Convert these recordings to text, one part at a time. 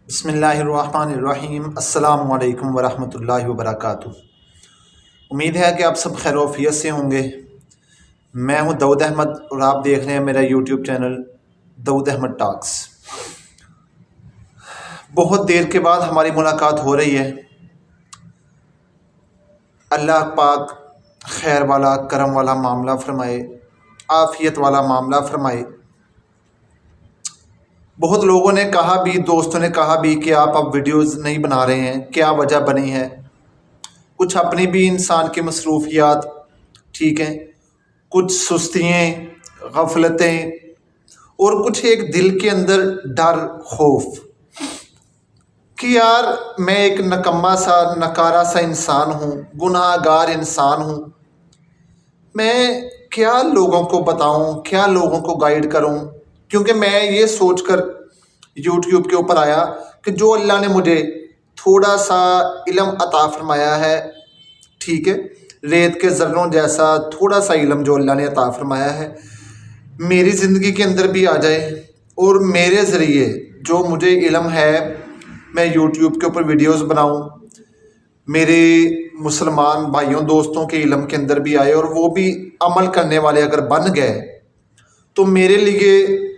بسم اللہ الرحمن الرحیم۔ السلام علیکم ورحمۃ اللہ وبرکاتہ۔ امید ہے کہ آپ سب خیر و عافیت سے ہوں گے۔ میں ہوں داؤد احمد اور آپ دیکھ رہے ہیں میرا یوٹیوب چینل داؤد احمد ٹاکس۔ بہت دیر کے بعد ہماری ملاقات ہو رہی ہے۔ اللہ پاک خیر والا کرم والا معاملہ فرمائے، عافیت والا معاملہ فرمائے۔ بہت لوگوں نے کہا بھی، دوستوں نے کہا بھی کہ آپ اب ویڈیوز نہیں بنا رہے ہیں، کیا وجہ بنی ہے؟ کچھ اپنی بھی انسان کی مصروفیات، ٹھیک ہیں، کچھ سستیاں، غفلتیں، اور کچھ ایک دل کے اندر ڈر، خوف کہ یار میں ایک نکما سا نکارا سا انسان ہوں، گناہ گار انسان ہوں، میں کیا لوگوں کو بتاؤں، کیا لوگوں کو گائیڈ کروں؟ کیونکہ میں یہ سوچ کر یوٹیوب کے اوپر آیا کہ جو اللہ نے مجھے تھوڑا سا علم عطا فرمایا ہے، ٹھیک ہے، ریت کے ذروں جیسا تھوڑا سا علم جو اللہ نے عطا فرمایا ہے، میری زندگی کے اندر بھی آ جائے، اور میرے ذریعے جو مجھے علم ہے میں یوٹیوب کے اوپر ویڈیوز بناؤں، میرے مسلمان بھائیوں دوستوں کے علم کے اندر بھی آئے، اور وہ بھی عمل کرنے والے اگر بن گئے تو میرے لیے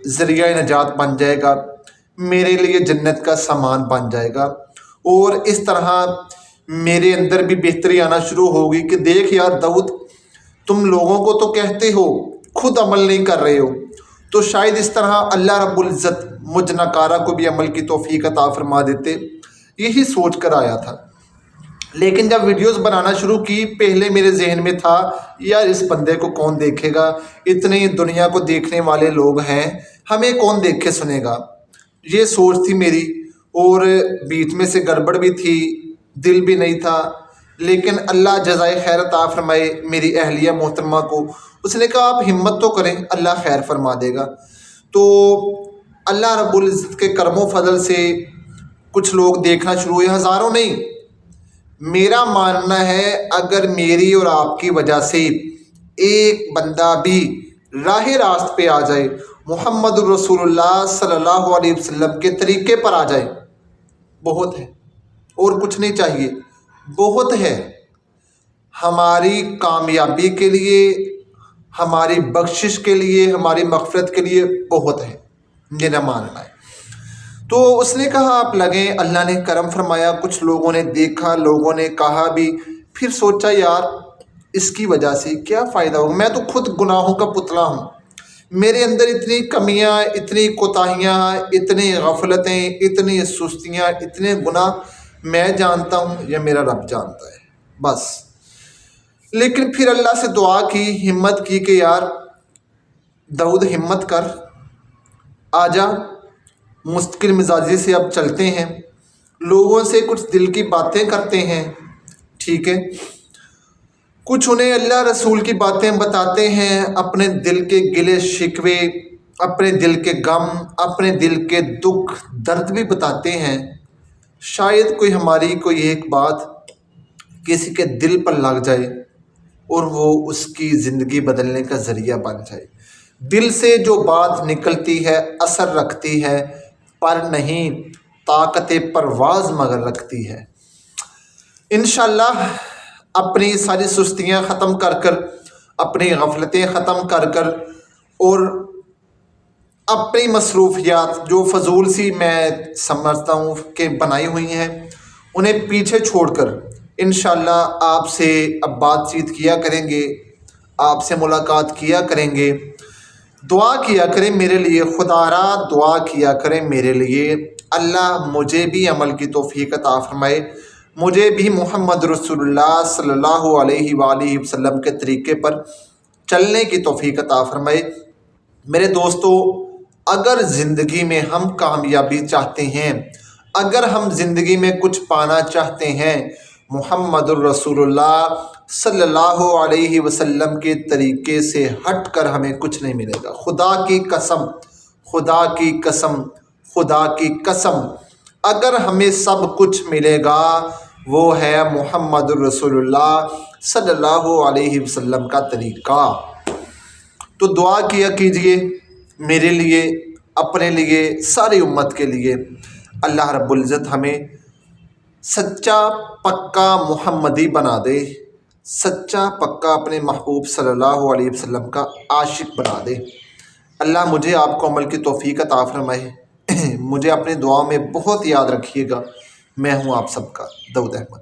ذریعہ نجات بن جائے گا، میرے لیے جنت کا سامان بن جائے گا۔ اور اس طرح میرے اندر بھی بہتری آنا شروع ہوگی کہ دیکھ یار داؤد، تم لوگوں کو تو کہتے ہو، خود عمل نہیں کر رہے ہو، تو شاید اس طرح اللہ رب العزت مجھ نکارہ کو بھی عمل کی توفیق عطا فرما دیتے۔ یہی سوچ کر آیا تھا۔ لیکن جب ویڈیوز بنانا شروع کی، پہلے میرے ذہن میں تھا یار اس بندے کو کون دیکھے گا، اتنی دنیا کو دیکھنے والے لوگ ہیں، ہمیں کون دیکھے سنے گا، یہ سوچ تھی میری۔ اور بیچ میں سے گڑبڑ بھی تھی، دل بھی نہیں تھا، لیکن اللہ جزائے خیر عطا فرمائے میری اہلیہ محترمہ کو، اس نے کہا آپ ہمت تو کریں، اللہ خیر فرما دے گا۔ تو اللہ رب العزت کے کرم و فضل سے کچھ لوگ دیکھنا شروع ہوئے، ہزاروں نہیں۔ میرا ماننا ہے اگر میری اور آپ کی وجہ سے ایک بندہ بھی راہ راست پہ آ جائے، محمد الرسول اللہ صلی اللہ علیہ وسلم کے طریقے پر آ جائے، بہت ہے، اور کچھ نہیں چاہیے، بہت ہے، ہماری کامیابی کے لیے، ہماری بخشش کے لیے، ہماری مغفرت کے لیے بہت ہے، میرا ماننا ہے۔ تو اس نے کہا آپ لگیں، اللہ نے کرم فرمایا، کچھ لوگوں نے دیکھا، لوگوں نے کہا بھی، پھر سوچا یار اس کی وجہ سے کیا فائدہ ہوگا، میں تو خود گناہوں کا پتلا ہوں، میرے اندر اتنی کمیاں، اتنی کوتاہیاں، اتنی غفلتیں، اتنی سستیاں، اتنے گناہ میں جانتا ہوں یا میرا رب جانتا ہے، بس۔ لیکن پھر اللہ سے دعا کی، ہمت کی کہ یار داؤد ہمت کر، آجا، مستقل مزاجی سے اب چلتے ہیں، لوگوں سے کچھ دل کی باتیں کرتے ہیں، ٹھیک ہے، کچھ انہیں اللہ رسول کی باتیں بتاتے ہیں، اپنے دل کے گلے شکوے، اپنے دل کے غم، اپنے دل کے دکھ درد بھی بتاتے ہیں۔ شاید کوئی ہماری کوئی ایک بات کسی کے دل پر لگ جائے اور وہ اس کی زندگی بدلنے کا ذریعہ بن جائے۔ دل سے جو بات نکلتی ہے اثر رکھتی ہے، پر نہیں طاقت پرواز مگر رکھتی ہے۔ انشاءاللہ اپنی ساری سستیاں ختم کر کر، اپنی غفلتیں ختم کر کر، اور اپنی مصروفیات جو فضول سی میں سمجھتا ہوں کہ بنائی ہوئی ہیں، انہیں پیچھے چھوڑ کر انشاءاللہ آپ سے اب بات چیت کیا کریں گے، آپ سے ملاقات کیا کریں گے۔ دعا کیا کریں میرے لیے، خدا را دعا کیا کریں میرے لیے، اللہ مجھے بھی عمل کی توفیق عطا فرمائے، مجھے بھی محمد رسول اللہ صلی اللہ علیہ وآلہ وسلم کے طریقے پر چلنے کی توفیق عطا فرمائے۔ میرے دوستو، اگر زندگی میں ہم کامیابی چاہتے ہیں، اگر ہم زندگی میں کچھ پانا چاہتے ہیں، محمد الرسول اللہ صلی اللہ علیہ وسلم کے طریقے سے ہٹ کر ہمیں کچھ نہیں ملے گا۔ خدا کی قسم، خدا کی قسم، خدا کی قسم، اگر ہمیں سب کچھ ملے گا وہ ہے محمد الرسول اللہ صلی اللہ علیہ وسلم کا طریقہ۔ تو دعا کیا کیجئے میرے لیے، اپنے لیے، ساری امت کے لیے۔ اللہ رب العزت ہمیں سچا پکا محمدی بنا دے، سچا پکا اپنے محبوب صلی اللہ علیہ وسلم کا عاشق بنا دے۔ اللہ مجھے آپ کو عمل کی توفیق عطا فرمائے۔ مجھے اپنی دعاؤں میں بہت یاد رکھیے گا۔ میں ہوں آپ سب کا داؤد احمد۔